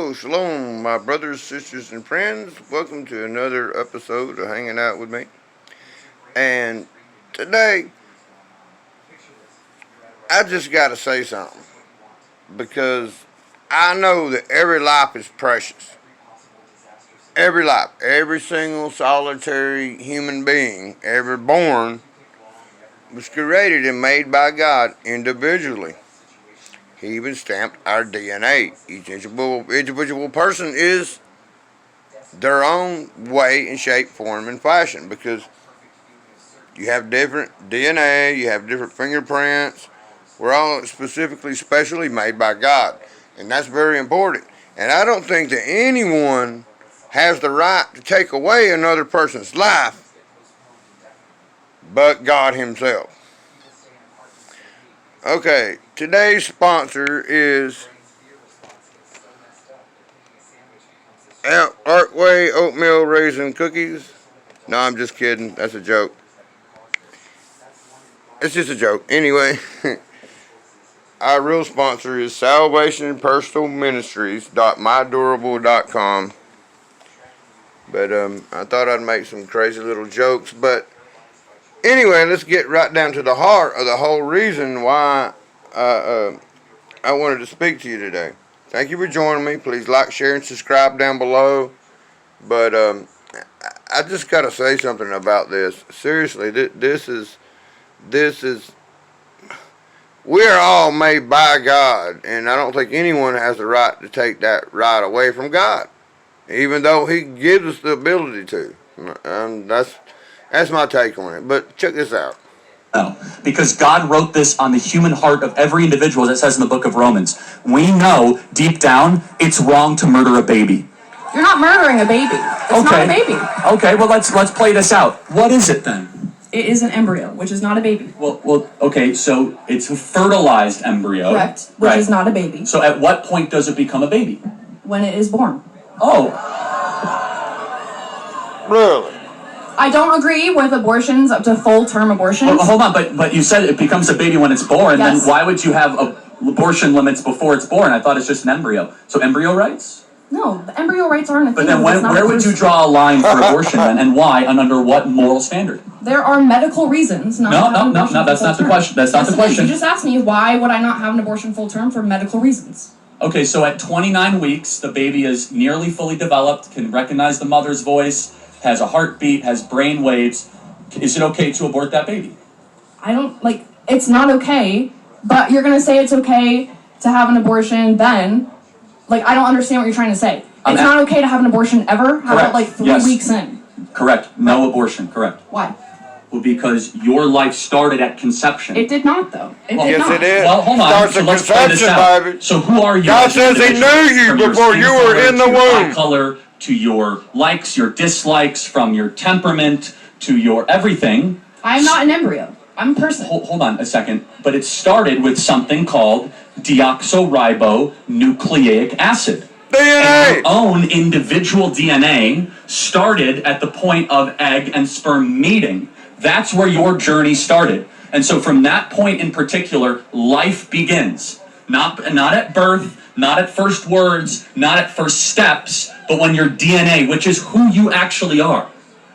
Hello, shalom, my brothers, sisters, and friends. Welcome to another episode of Hanging Out with me. And today, I just got to say something. Because I know that every life is precious. Every life, every single solitary human being ever born was created and made by God individually. He even stamped our DNA. Each individual person is their own way and shape, form, and fashion because you have different DNA, you have different fingerprints. We're all specially made by God, and that's very important. And I don't think that anyone has the right to take away another person's life but God himself. Okay, today's sponsor is Arkway Oatmeal Raisin Cookies. No, I'm just kidding. That's a joke. It's just a joke. Anyway, our real sponsor is Salvation Personal Ministries.mydurable.com. But I thought I'd make some crazy little jokes, but anyway, let's get right down to the heart of the whole reason why I wanted to speak to you today. Thank you for joining me. Please like, share, and subscribe down below. But I just got to say something about this. Seriously, this is we're all made by God, and I don't think anyone has the right to take that right away from God, even though He gives us the ability to. That's my take on it. But check this out. No, because God wrote this on the human heart of every individual, as it says in the book of Romans. We know deep down it's wrong to murder a baby. You're not murdering a baby. It's not a baby. Okay, well let's play this out. What is it then? It is an embryo, which is not a baby. Well, okay, so it's a fertilized embryo. Correct, which is not a baby. So at what point does it become a baby? When it is born. Oh. Really? I don't agree with abortions up to full-term abortions. Well, hold on, but you said it becomes a baby when it's born. Yes. Then why would you have abortion limits before it's born? I thought it's just an embryo. So embryo rights? No, the embryo rights aren't a thing. But then where would you draw a line for abortion then, and why, and under what moral standard? There are medical reasons not to have an abortion. No, that's not the question. That's not the question. You just asked me why would I not have an abortion full-term for medical reasons. Okay, so at 29 weeks, the baby is nearly fully developed, can recognize the mother's voice, has a heartbeat, has brain waves. Is it okay to abort that baby? It's not okay, but you're going to say it's okay to have an abortion then. I don't understand what you're trying to say. It's not okay to have an abortion ever? How about 3 weeks in? Correct. No abortion, correct. Why? Well, because your life started at conception. It did not, though. It is. Well, hold on. Starts so at let's play this conception, out. baby. So who are you? God says He knew you before you were in the to your eye womb. color, to your likes, your dislikes, from your temperament to your everything. I'm not an embryo. I'm a person. Hold on a second. But it started with something called deoxyribonucleic acid. DNA. And your own individual DNA started at the point of egg and sperm meeting. That's where your journey started. And so from that point in particular, life begins. Not at birth, not at first words, not at first steps, but when your DNA, which is who you actually are.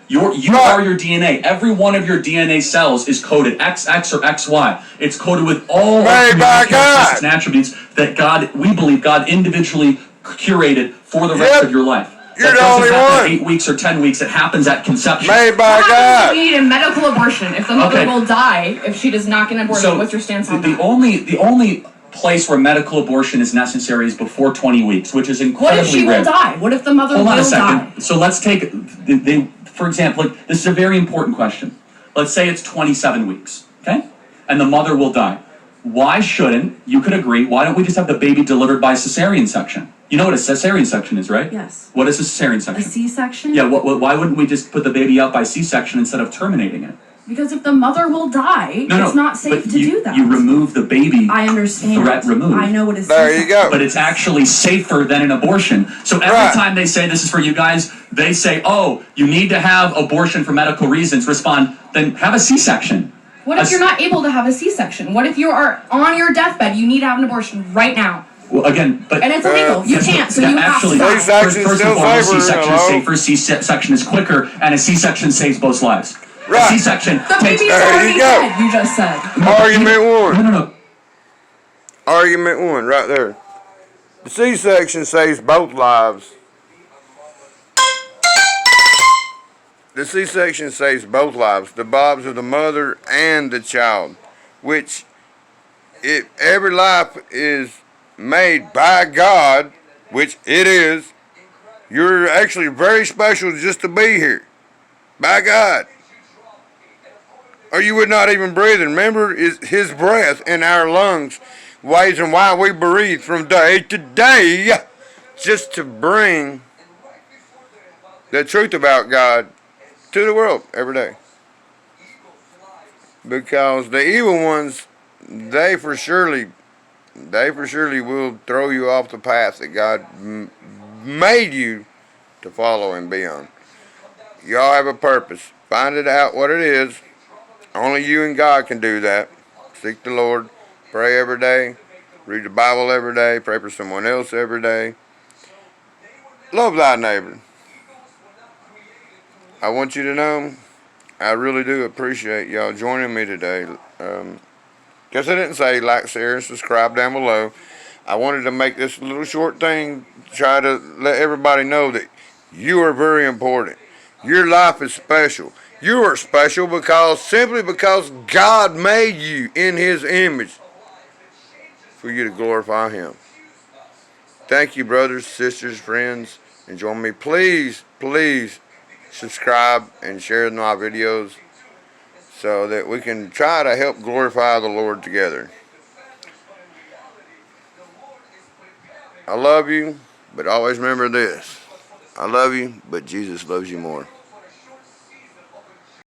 You are your DNA. Every one of your DNA cells is coded XX or XY. It's coded with all of the characteristics and attributes that we believe God individually curated for the rest of your life. You're the only one. 8 weeks or 10 weeks. It happens at conception. Made by What happens God. if we need a medical abortion? If the mother will die if she does not get an abortion, what's your stance on that? The only place where medical abortion is necessary is before 20 weeks, which is incredibly rare. What if she will die? What if the mother will die? Hold on a second. So let's take, for example, this is a very important question. Let's say it's 27 weeks, okay? And the mother will die. Why shouldn't, you could agree, why don't we just have the baby delivered by cesarean section? You know what a cesarean section is, right? Yes. What is a cesarean section? A C-section? Yeah, why wouldn't we just put the baby out by C-section instead of terminating it? Because if the mother will die, it's not safe to do that. You remove the baby. I understand. Threat removed. I know what is. There you go. But it's actually safer than an abortion. So every time they say, this is for you guys, they say, oh, you need to have abortion for medical reasons, respond, then have a C-section. What if you're not able to have a C-section? What if you are on your deathbed, you need to have an abortion right now? Well, again, but And it's illegal. You can't, so you have to actually, die. first and still foremost, safer, C-section is hello? safer, C-section is quicker, and a C-section saves both lives. Right. A C-section The takes... baby's There already you go. dead, you just said. Argument one. No. Argument one, right there. The C-section saves both lives. The C-section saves both lives, the lives of the mother and the child, which if every life is made by God, which it is, you're actually very special just to be here, by God. Or you would not even breathe. And remember, His breath in our lungs, ways and why we breathe from day to day, just to bring the truth about God to the world every day. Because the evil ones, they for surely will throw you off the path that God made you to follow and be on. Y'all have a purpose. Find it out what it is. Only you and God can do that. Seek the Lord. Pray every day. Read the Bible every day. Pray for someone else every day. Love thy neighbor. I want you to know, I really do appreciate y'all joining me today. Guess I didn't say like, share, and subscribe down below. I wanted to make this little short thing, try to let everybody know that you are very important. Your life is special. You are special simply because God made you in His image for you to glorify Him. Thank you, brothers, sisters, friends, and join me. Please subscribe and share my videos so that we can try to help glorify the Lord together. I love you, but always remember this. I love you, but Jesus loves you more.